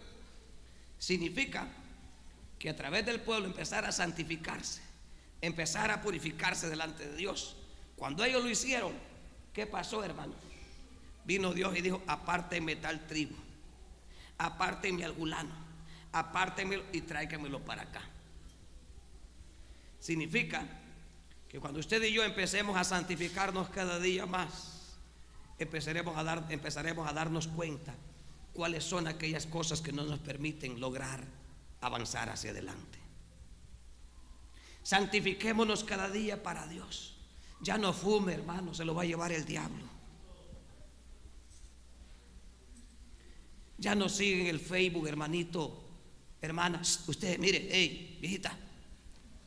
Significa que a través del pueblo empezar a santificarse, empezar a purificarse delante de Dios. Cuando ellos lo hicieron, ¿qué pasó, hermano? Vino Dios y dijo: apártenme tal tribu, apártenme al fulano, apártenme y tráiganmelo para acá. Significa que cuando usted y yo empecemos a santificarnos cada día más, empezaremos a darnos cuenta cuáles son aquellas cosas que no nos permiten lograr avanzar hacia adelante. Santifiquémonos cada día para Dios. Ya no fume, hermano, se lo va a llevar el diablo. Ya no sigue en el Facebook, hermanito, hermana. Usted mire, hey, viejita,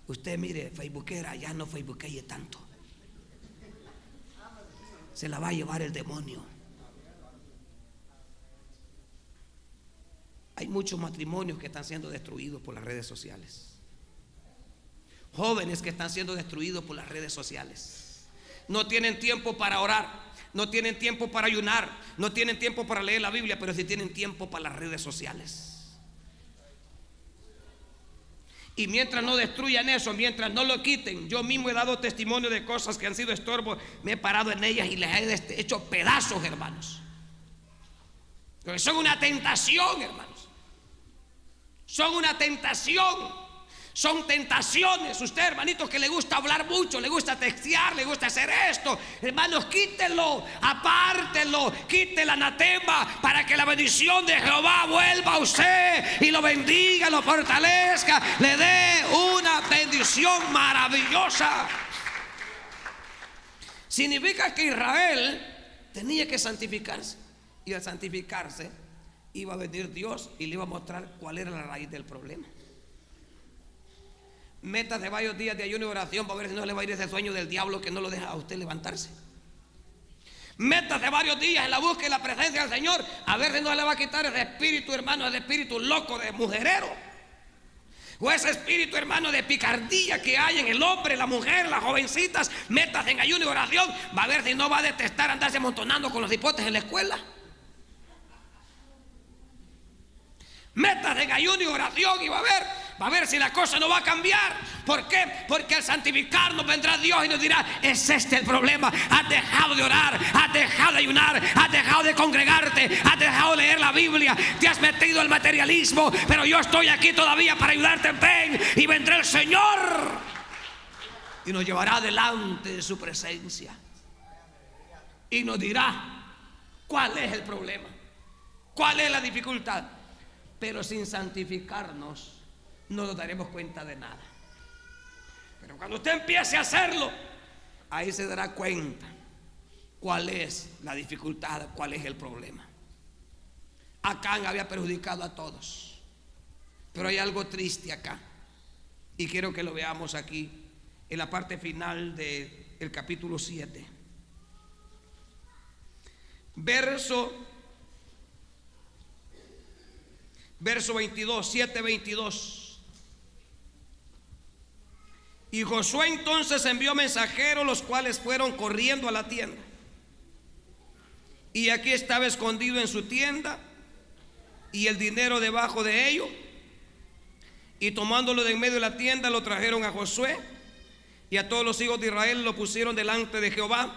usted mire, facebookera, ya no facebookee tanto. Se la va a llevar el demonio. Hay muchos matrimonios que están siendo destruidos por las redes sociales. Jóvenes que están siendo destruidos por las redes sociales. No tienen tiempo para orar, no tienen tiempo para ayunar, no tienen tiempo para leer la Biblia, pero sí tienen tiempo para las redes sociales. Y mientras no destruyan eso, mientras no lo quiten, yo mismo he dado testimonio de cosas que han sido estorbos, me he parado en ellas y les he hecho pedazos, hermanos. Porque son una tentación, hermanos. Son una tentación. Son tentaciones. Usted, hermanito, que le gusta hablar mucho, le gusta textear, le gusta hacer esto, hermanos, quítelo, apártelo, quite el anatema para que la bendición de Jehová vuelva a usted y lo bendiga, lo fortalezca, le dé una bendición maravillosa. Significa que Israel tenía que santificarse, y al santificarse iba a venir Dios y le iba a mostrar cuál era la raíz del problema. Metas de varios días de ayuno y oración para ver si no le va a ir ese sueño del diablo que no lo deja a usted levantarse. Metas de varios días en la búsqueda de la presencia del Señor, a ver si no le va a quitar ese espíritu, hermano, ese espíritu loco de mujerero, o ese espíritu, hermano, de picardía que hay en el hombre, la mujer, las jovencitas. Metas en ayuno y oración, va a ver si no va a detestar andarse amontonando con los hipotes en la escuela. Metas en ayuno y oración, y va a ver si la cosa no va a cambiar. ¿Por qué? Porque al santificarnos vendrá Dios y nos dirá: es este el problema, has dejado de orar, has dejado de ayunar, has dejado de congregarte, has dejado de leer la Biblia, te has metido al materialismo, pero yo estoy aquí todavía para ayudarte. Ven, y vendrá el Señor y nos llevará delante de su presencia y nos dirá cuál es el problema, cuál es la dificultad. Pero sin santificarnos no nos daremos cuenta de nada. Pero cuando usted empiece a hacerlo, ahí se dará cuenta cuál es la dificultad, cuál es el problema. Acán había perjudicado a todos, pero hay algo triste acá, y quiero que lo veamos aquí en la parte final del capítulo 7, verso 22, 7:22. Y Josué entonces envió mensajeros, los cuales fueron corriendo a la tienda. Y aquí estaba escondido en su tienda, y el dinero debajo de ello. Y tomándolo de en medio de la tienda, lo trajeron a Josué, y a todos los hijos de Israel lo pusieron delante de Jehová.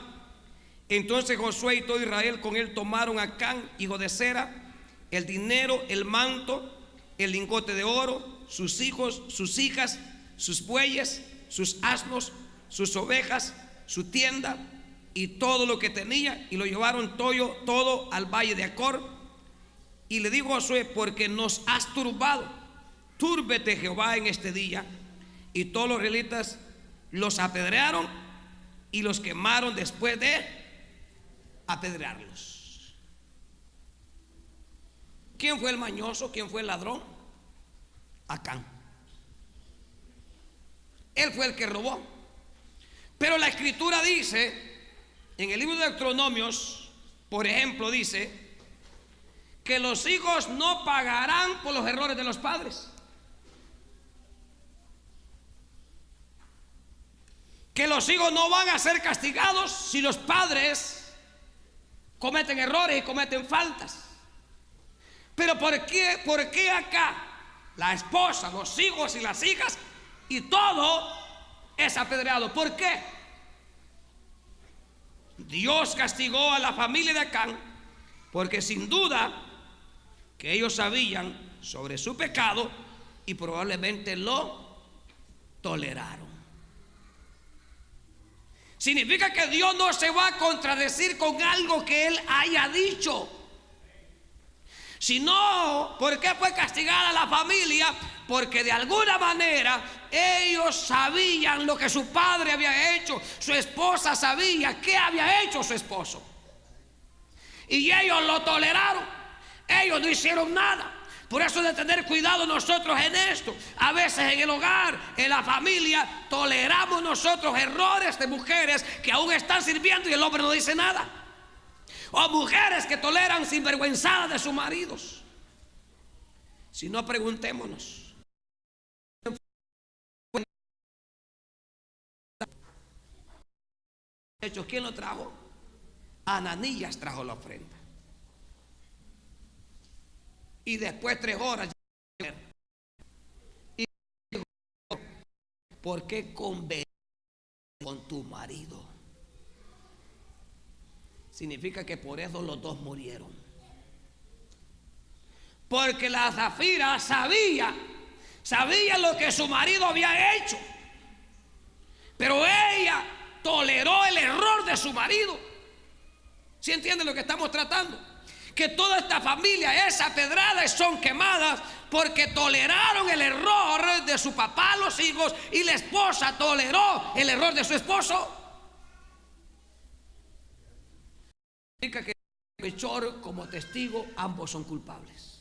Entonces Josué y todo Israel con él tomaron a Acán, hijo de Zera, el dinero, el manto, el lingote de oro, sus hijos, sus hijas, sus bueyes, sus asnos, sus ovejas, su tienda y todo lo que tenía, y lo llevaron todo al valle de Acor. Y le dijo a Josué: porque nos has turbado, túrbete Jehová en este día. Y todos los israelitas los apedrearon y los quemaron después de apedrearlos. ¿Quién fue el mañoso? ¿Quién fue el ladrón? Acán. Él fue el que robó. Pero la escritura dice, en el libro de Deuteronomios, por ejemplo, dice que los hijos no pagarán por los errores de los padres. Que los hijos no van a ser castigados si los padres cometen errores y cometen faltas. Pero ¿por qué acá la esposa, los hijos y las hijas y todo es apedreado? ¿Por qué? Dios castigó a la familia de Acán porque sin duda que ellos sabían sobre su pecado y probablemente lo toleraron. Significa que Dios no se va a contradecir con algo que Él haya dicho. Si no, ¿por qué fue castigada la familia? Porque de alguna manera ellos sabían lo que su padre había hecho, su esposa sabía qué había hecho su esposo, y ellos lo toleraron, ellos no hicieron nada. Por eso de tener cuidado nosotros en esto. A veces en el hogar, en la familia, toleramos nosotros errores de mujeres que aún están sirviendo y el hombre no dice nada. O mujeres que toleran sinvergüenzadas de sus maridos. Si no, preguntémonos. hechos, ¿quién lo trajo? Ananías trajo la ofrenda. Y después 3 horas y dijo, ¿por qué convenir con tu marido? Significa que por eso los dos murieron. Porque la Zafira sabía lo que su marido había hecho, pero ella toleró el error de su marido. ¿Sí entiende lo que estamos tratando? Que toda esta familia es apedrada y son quemadas porque toleraron el error de su papá, los hijos, y la esposa toleró el error de su esposo. Significa que el malhechor como testigo, ambos son culpables.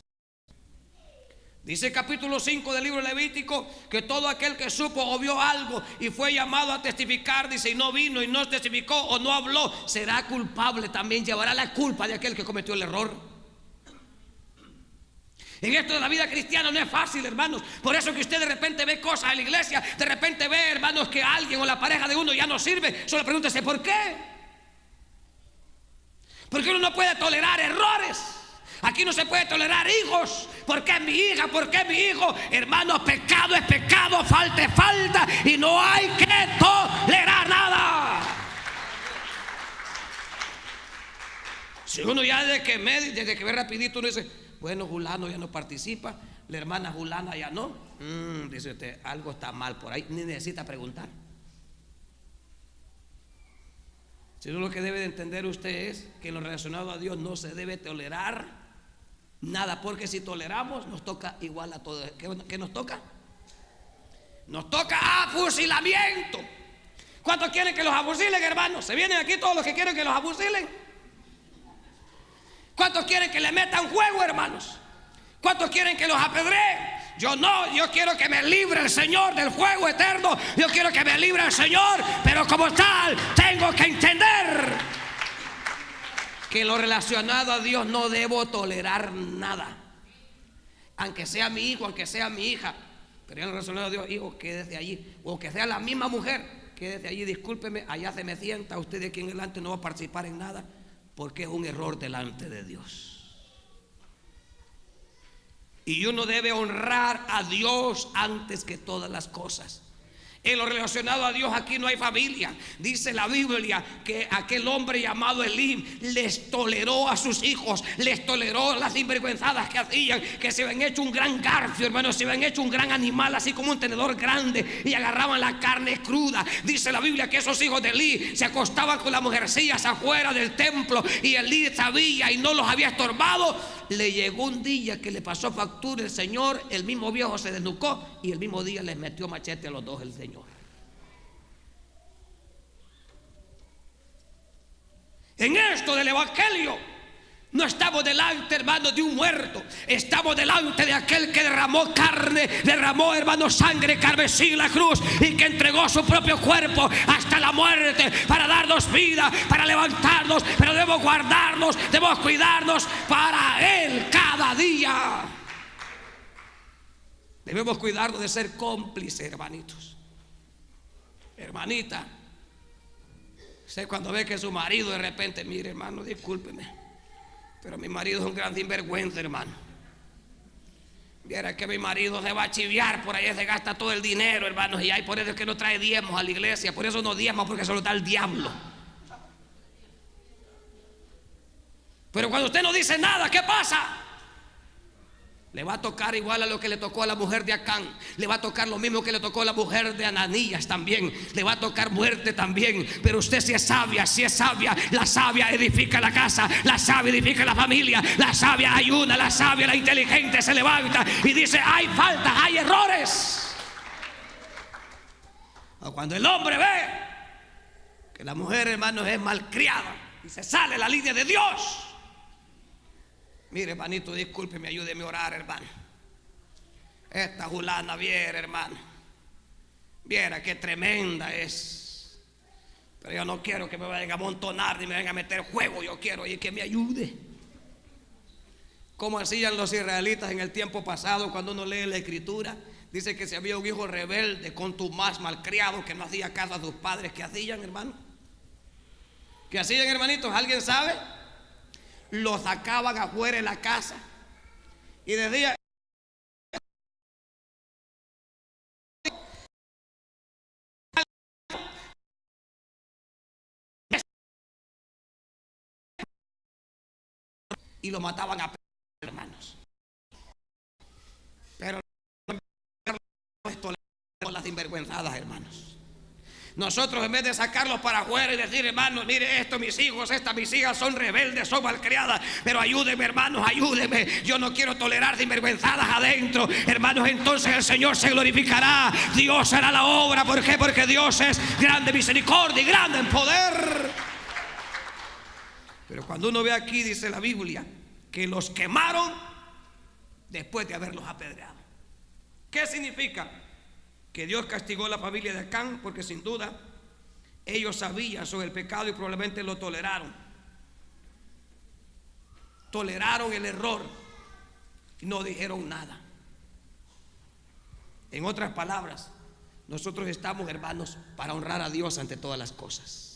Dice el capítulo 5 del libro Levítico que todo aquel que supo o vio algo y fue llamado a testificar, dice, y no vino y no testificó o no habló, será culpable también, llevará la culpa de aquel que cometió el error. En esto de la vida cristiana no es fácil, hermanos. Por eso que usted de repente ve cosas en la iglesia, de repente ve, hermanos, que alguien o la pareja de uno ya no sirve. Solo pregúntese, ¿por qué? Porque uno no puede tolerar errores. Aquí no se puede tolerar hijos. ¿Por qué mi hija? ¿Por qué mi hijo? Hermano, pecado es pecado, falta es falta, y no hay que tolerar nada. Si uno ya desde que ve rapidito uno dice, bueno, Julano ya no participa, la hermana Julana ya no, dice usted, algo está mal por ahí, ni necesita preguntar. Sino lo que debe de entender usted es que en lo relacionado a Dios no se debe tolerar nada, porque si toleramos nos toca igual a todos. ¿Qué nos toca? Nos toca fusilamiento. ¿Cuántos quieren que los afusilen, hermanos? ¿Se vienen aquí todos los que quieren que los afusilen? ¿Cuántos quieren que le metan fuego, hermanos? ¿Cuántos quieren que los apedreen? Yo no, yo quiero que me libre el Señor del fuego eterno. Yo quiero que me libre el Señor, pero como tal tengo que entender que en lo relacionado a Dios no debo tolerar nada, aunque sea mi hijo, aunque sea mi hija. Pero en lo relacionado a Dios, hijo, quédese allí, o que sea la misma mujer, quédese allí, discúlpeme, allá se me sienta, usted de aquí en adelante no va a participar en nada, porque es un error delante de Dios. Y uno debe honrar a Dios antes que todas las cosas. En lo relacionado a Dios aquí no hay familia. Dice la Biblia que aquel hombre llamado Elim les toleró a sus hijos, les toleró las sinvergüenzadas que hacían, que se habían hecho un gran garfio, hermanos, se habían hecho un gran animal, así como un tenedor grande, y agarraban la carne cruda. Dice la Biblia que esos hijos de Elí se acostaban con las mujercillas afuera del templo, y Elí sabía y no los había estorbado. Le llegó un día que le pasó factura el Señor, el mismo viejo se desnucó y el mismo día les metió machete a los dos el Señor. En esto del evangelio no estamos delante, hermanos, de un muerto. Estamos delante de aquel que derramó carne, derramó, hermanos, sangre carmesí en la cruz, y que entregó su propio cuerpo hasta la muerte para darnos vida, para levantarnos. Pero debemos guardarnos, debemos cuidarnos para Él cada día. Debemos cuidarnos de ser cómplices, hermanitos. Hermanita, usted cuando ve que su marido de repente, mire, hermano, discúlpeme, pero mi marido es un gran sinvergüenza, hermano. Viera que mi marido se va a chiviar, por ahí se gasta todo el dinero, hermanos, y hay por eso es que no trae diezmos a la iglesia, por eso no diezma, porque se lo da el diablo. Pero cuando usted no dice nada, ¿qué pasa? Le va a tocar igual a lo que le tocó a la mujer de Acán. Le va a tocar lo mismo que le tocó a la mujer de Ananías también. Le va a tocar muerte también. Pero usted si es sabia, la sabia edifica la casa, la sabia edifica la familia, la sabia ayuna, la sabia, la inteligente se levanta y dice, hay faltas, hay errores. O cuando el hombre ve que la mujer, hermanos, es malcriada y se sale la línea de Dios. Mire, hermanito, discúlpeme, ayúdeme a orar, hermano. Esta Julana, viera, hermano, viera qué tremenda es. Pero yo no quiero que me vayan a amontonar ni me vayan a meter fuego. Yo quiero que me ayude. Como hacían los israelitas en el tiempo pasado, cuando uno lee la escritura, dice que si había un hijo rebelde, contumaz, malcriado, que no hacía caso a sus padres, ¿qué hacían, hermano? ¿Qué hacían, hermanitos? ¿Alguien sabe? Lo sacaban afuera de la casa y decía: y lo mataban a hermanos. Pero esto las sinvergüenzadas, hermanos. Nosotros, en vez de sacarlos para afuera y decir: hermanos, mire esto, mis hijos, estas mis hijas son rebeldes, son malcriadas, pero ayúdenme, hermanos, ayúdenme, yo no quiero tolerar sinvergüenzadas adentro, hermanos, entonces el Señor se glorificará, Dios hará la obra. ¿Por qué? Porque Dios es grande en misericordia y grande en poder. Pero cuando uno ve aquí, dice la Biblia, que los quemaron después de haberlos apedreado. ¿Qué significa? Que Dios castigó a la familia de Acán, porque sin duda ellos sabían sobre el pecado y probablemente lo toleraron. Toleraron el error y no dijeron nada. En otras palabras, nosotros estamos, hermanos, para honrar a Dios ante todas las cosas.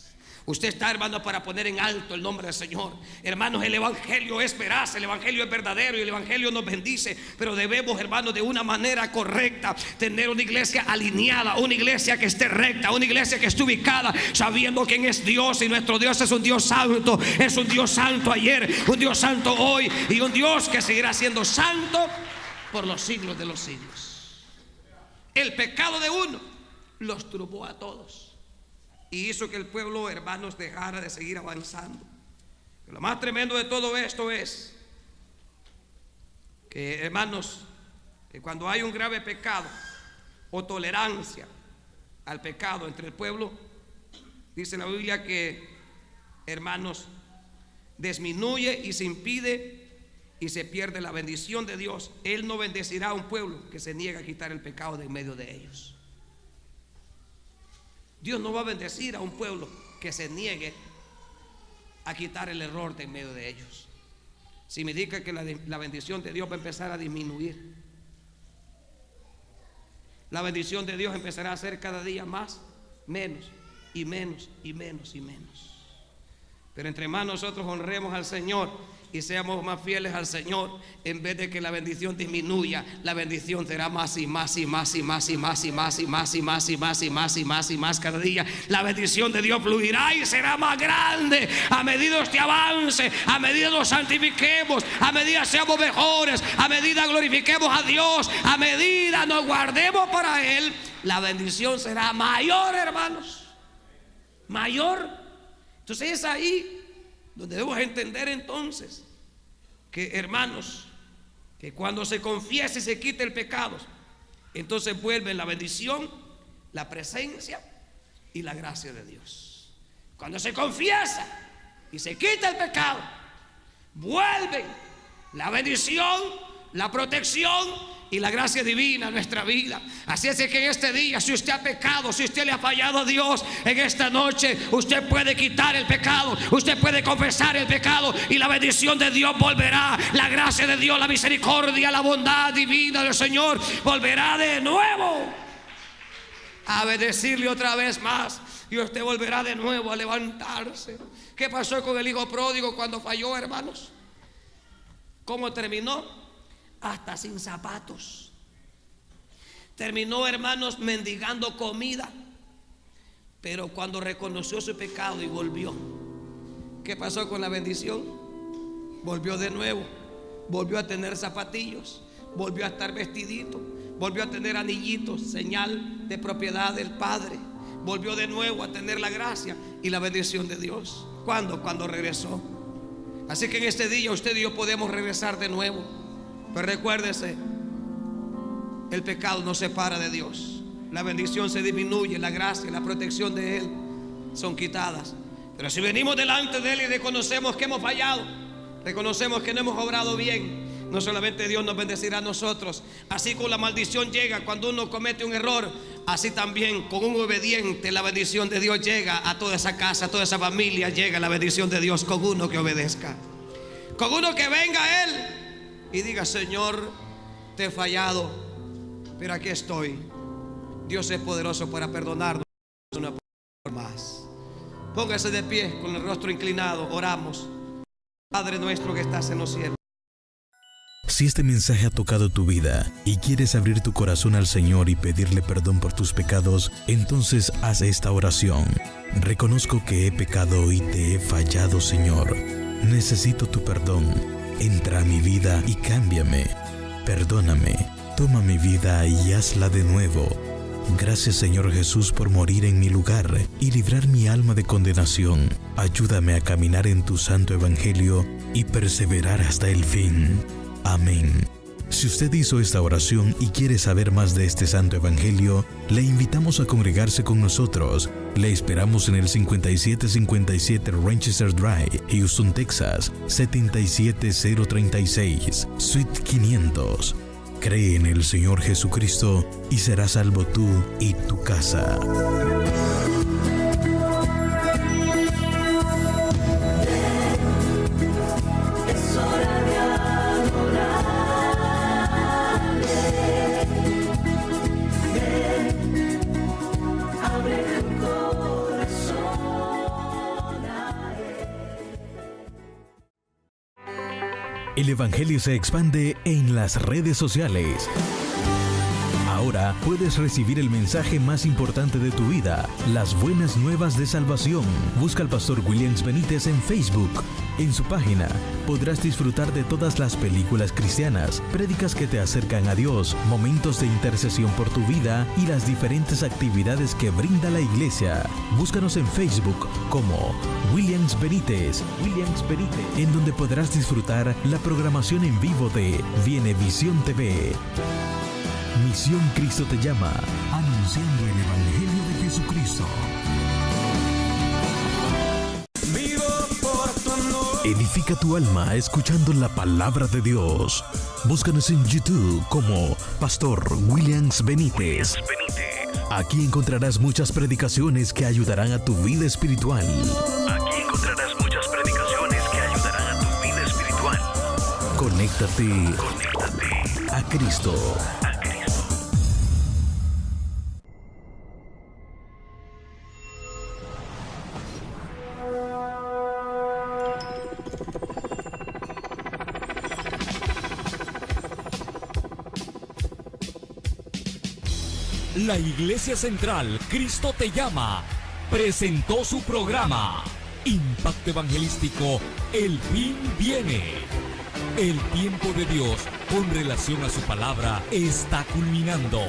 Usted está, hermano, para poner en alto el nombre del Señor. Hermanos, el Evangelio es veraz, el Evangelio es verdadero y el Evangelio nos bendice. Pero debemos, hermanos, de una manera correcta tener una iglesia alineada, una iglesia que esté recta, una iglesia que esté ubicada, sabiendo quién es Dios. Y nuestro Dios es un Dios santo, es un Dios santo ayer, un Dios santo hoy y un Dios que seguirá siendo santo por los siglos de los siglos. El pecado de uno los turbó a todos y hizo que el pueblo, hermanos, dejara de seguir avanzando. Pero lo más tremendo de todo esto es que, hermanos, que cuando hay un grave pecado o tolerancia al pecado entre el pueblo, dice la Biblia que, hermanos, disminuye y se impide y se pierde la bendición de Dios. Él no bendecirá a un pueblo que se niega a quitar el pecado de en medio de ellos. Dios no va a bendecir a un pueblo que se niegue a quitar el error de en medio de ellos. Significa que la bendición de Dios va a empezar a disminuir. La bendición de Dios empezará a ser cada día más, menos y menos y menos y menos. Pero entre más nosotros honremos al Señor y seamos más fieles al Señor, en vez de que la bendición disminuya, la bendición será más y más y más y más y más y más y más y más y más y más y más y más cada día. La bendición de Dios fluirá y será más grande a medida que avance, a medida nos santifiquemos, a medida seamos mejores, a medida glorifiquemos a Dios, a medida nos guardemos para Él, la bendición será mayor, hermanos, mayor. Entonces es ahí donde debemos entender entonces que, hermanos, que cuando se confiese y se quite el pecado, entonces vuelve la bendición, la presencia y la gracia de Dios. Cuando se confiesa y se quita el pecado, vuelven la bendición, la protección y la gracia divina en nuestra vida. Así es que en este día, si usted ha pecado, si usted le ha fallado a Dios, en esta noche usted puede quitar el pecado, usted puede confesar el pecado y la bendición de Dios volverá. La gracia de Dios, la misericordia, la bondad divina del Señor volverá de nuevo a bendecirle otra vez más, y usted volverá de nuevo a levantarse. ¿Qué pasó con el hijo pródigo cuando falló, hermanos? ¿Cómo terminó? Hasta sin zapatos. Terminó, hermanos, mendigando comida. Pero cuando reconoció su pecado y volvió, ¿qué pasó con la bendición? Volvió de nuevo, volvió a tener zapatillos, volvió a estar vestidito, volvió a tener anillitos, señal de propiedad del Padre. Volvió de nuevo a tener la gracia y la bendición de Dios. ¿Cuándo? Cuando regresó. Así que en este día usted y yo podemos regresar de nuevo. Pero recuérdese, el pecado nos separa de Dios. La bendición se disminuye, la gracia, la protección de Él son quitadas. Pero si venimos delante de Él y reconocemos que hemos fallado, reconocemos que no hemos obrado bien, no solamente Dios nos bendecirá a nosotros. Así como la maldición llega cuando uno comete un error, así también con un obediente la bendición de Dios llega a toda esa casa, a toda esa familia. Llega la bendición de Dios con uno que obedezca, con uno que venga a Él y diga: Señor, te he fallado, pero aquí estoy. Dios es poderoso para perdonarnos una vez más. Póngase de pie con el rostro inclinado. Oramos. Padre nuestro que estás en los cielos. Si este mensaje ha tocado tu vida y quieres abrir tu corazón al Señor y pedirle perdón por tus pecados, entonces haz esta oración. Reconozco que he pecado y te he fallado, Señor. Necesito tu perdón. Entra a mi vida y cámbiame. Perdóname. Toma mi vida y hazla de nuevo. Gracias, Señor Jesús, por morir en mi lugar y librar mi alma de condenación. Ayúdame a caminar en tu santo evangelio y perseverar hasta el fin. Amén. Si usted hizo esta oración y quiere saber más de este santo evangelio, le invitamos a congregarse con nosotros. Le esperamos en el 5757 Rochester Drive, Houston, Texas, 77036, Suite 500. Cree en el Señor Jesucristo y serás salvo tú y tu casa. El Evangelio se expande en las redes sociales. Ahora puedes recibir el mensaje más importante de tu vida, las buenas nuevas de salvación. Busca al Pastor Williams Benítez en Facebook. En su página podrás disfrutar de todas las películas cristianas, prédicas que te acercan a Dios, momentos de intercesión por tu vida y las diferentes actividades que brinda la iglesia. Búscanos en Facebook como Williams Benítez, en donde podrás disfrutar la programación en vivo de Vienevisión TV. Misión Cristo te llama, anunciando el Evangelio de Jesucristo. Edifica tu alma escuchando la palabra de Dios. Búscanos en YouTube como Pastor Williams Benítez. Aquí encontrarás muchas predicaciones que ayudarán a tu vida espiritual. Conéctate a Cristo. La Iglesia Central Cristo te llama presentó su programa Impacto Evangelístico El Fin Viene. El tiempo de Dios con relación a su palabra está culminando.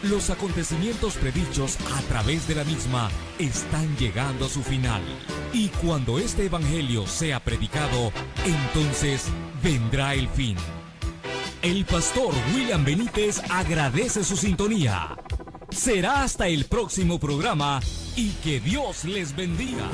Los acontecimientos predichos a través de la misma están llegando a su final. Y cuando este evangelio sea predicado, entonces vendrá el fin. El pastor William Benítez agradece su sintonía. Será hasta el próximo programa y que Dios les bendiga.